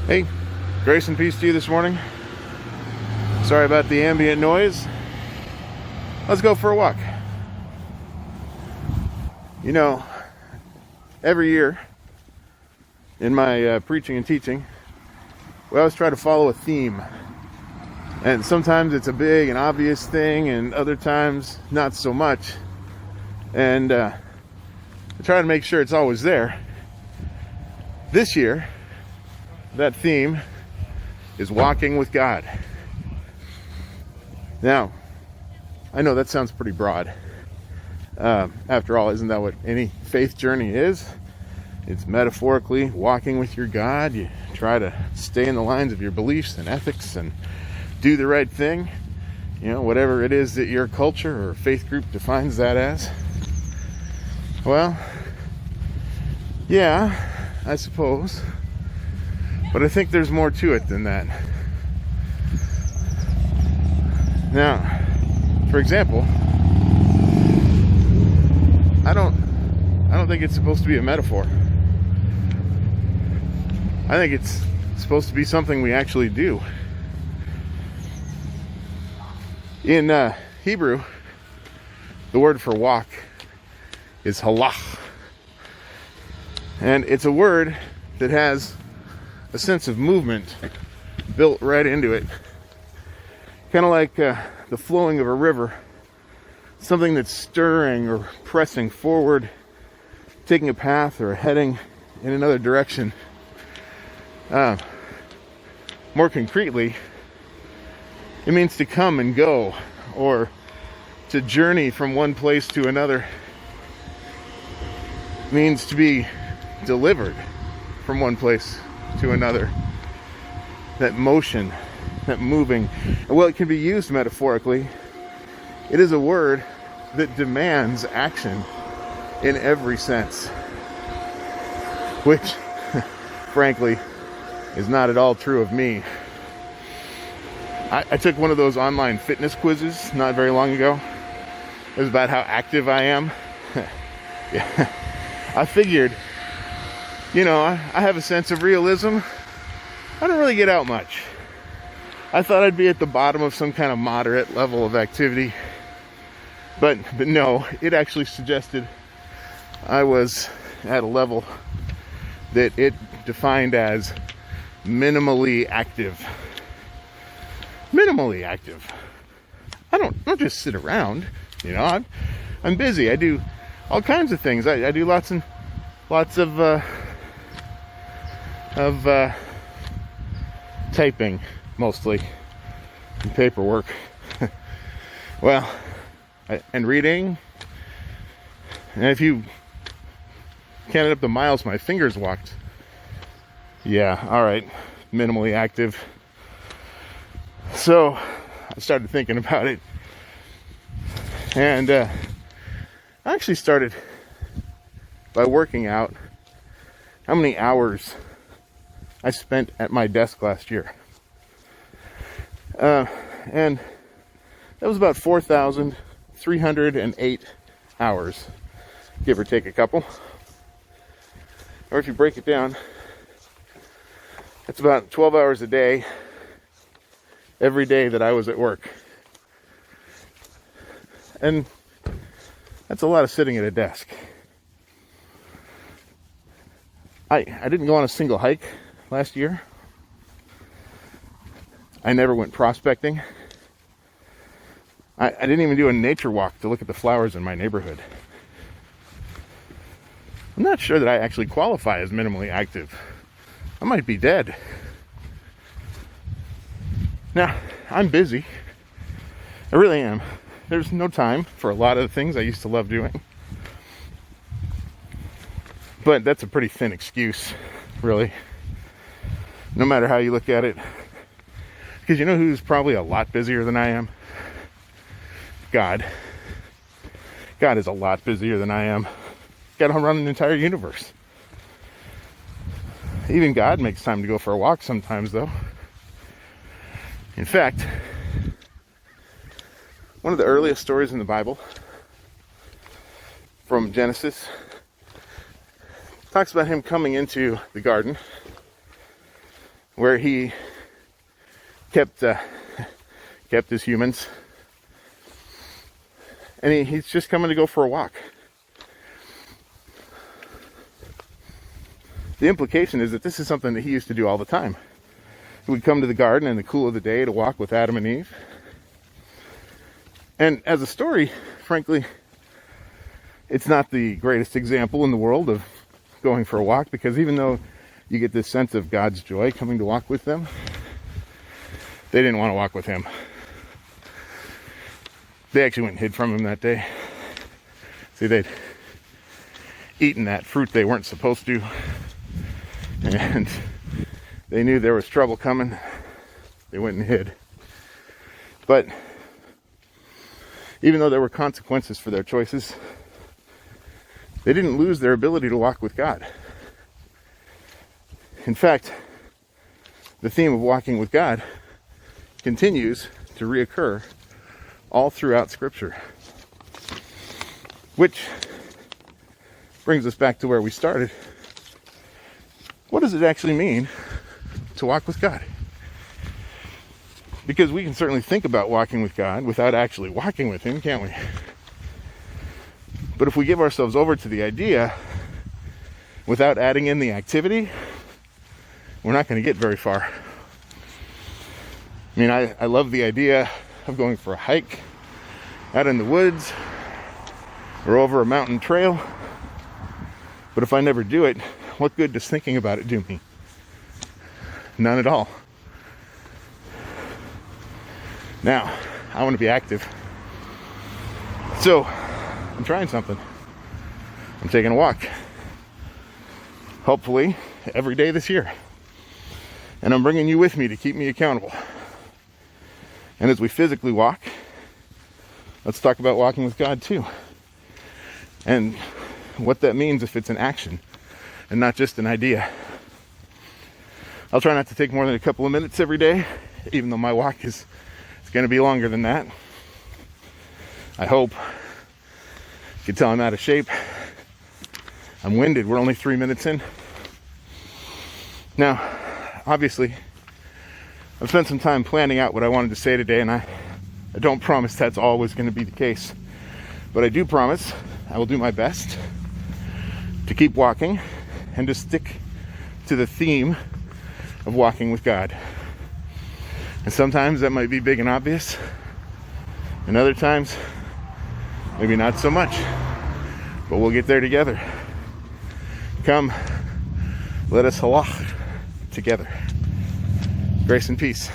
Hey, grace and peace to you this morning. Sorry about the ambient noise. Let's go for a walk. You know, every year in my preaching and teaching, we always try to follow a theme. And sometimes it's a big and obvious thing, and other times not so much. And I try to make sure it's always there. This year, that theme is walking with God. Now, I know that sounds pretty broad. After all, isn't that what any faith journey is? It's metaphorically walking with your God. You try to stay in the lines of your beliefs and ethics and do the right thing. You know, whatever it is that your culture or faith group defines that as. Well, yeah, I suppose. But I think there's more to it than that. Now, for example, I don't think it's supposed to be a metaphor. I think it's supposed to be something we actually do. In Hebrew, the word for walk is halach. And it's a word that has a sense of movement built right into it. Kind of like the flowing of a river. Something that's stirring or pressing forward, taking a path or heading in another direction. More concretely, it means to come and go, or to journey from one place to another. It means to be delivered from one place to another. That motion, that moving. Well, it can be used metaphorically. It is a word that demands action in every sense, which, frankly, is not at all true of me. I took one of those online fitness quizzes not very long ago. It was about how active I am. Yeah. I figured, you know, I have a sense of realism. I don't really get out much. I thought I'd be at the bottom of some kind of moderate level of activity. But no, it actually suggested I was at a level that it defined as minimally active. Minimally active. I don't just sit around, you know. I'm busy. I do all kinds of things. I do lots of typing, mostly, and paperwork. Well, and reading. And if you counted up the miles my fingers walked, yeah, all right, minimally active. So I started thinking about it, and I actually started by working out how many hours I spent at my desk last year. And that was about 4,308 hours, give or take a couple. Or if you break it down, it's about 12 hours a day, every day that I was at work. And that's a lot of sitting at a desk. I didn't go on a single hike last year. I never went prospecting. I didn't even do a nature walk to look at the flowers in my neighborhood. I'm not sure that I actually qualify as minimally active. I might be dead. Now, I'm busy. I really am. There's no time for a lot of the things I used to love doing. But that's a pretty thin excuse, really. No matter how you look at it. Because you know who's probably a lot busier than I am? God. God is a lot busier than I am. Got to run an entire universe. Even God makes time to go for a walk sometimes, though. In fact, one of the earliest stories in the Bible, from Genesis, talks about him coming into the garden where he kept his humans, and he's just coming to go for a walk. The implication is that this is something that he used to do all the time. He would come to the garden in the cool of the day to walk with Adam and Eve. And as a story, frankly, it's not the greatest example in the world of going for a walk, because even though you get this sense of God's joy coming to walk with them, they didn't want to walk with him. They actually went and hid from him that day. See, they'd eaten that fruit they weren't supposed to, and they knew there was trouble coming. They went and hid. But even though there were consequences for their choices, they didn't lose their ability to walk with God. In fact, the theme of walking with God continues to reoccur all throughout Scripture. Which brings us back to where we started. What does it actually mean to walk with God? Because we can certainly think about walking with God without actually walking with him, can't we? But if we give ourselves over to the idea without adding in the activity, we're not going to get very far. I mean, I love the idea of going for a hike out in the woods or over a mountain trail. But if I never do it, what good does thinking about it do me? None at all. Now, I want to be active. So, I'm trying something. I'm taking a walk. Hopefully, every day this year. And I'm bringing you with me to keep me accountable. And as we physically walk, let's talk about walking with God too. And what that means if it's an action and not just an idea. I'll try not to take more than a couple of minutes every day, even though my walk is going to be longer than that. I hope. You can tell I'm out of shape. I'm winded. We're only 3 minutes in. Now, obviously, I've spent some time planning out what I wanted to say today, and I don't promise that's always going to be the case. But I do promise I will do my best to keep walking and to stick to the theme of walking with God. And sometimes that might be big and obvious, and other times maybe not so much, but we'll get there together. Come, let us halach together. Grace and peace.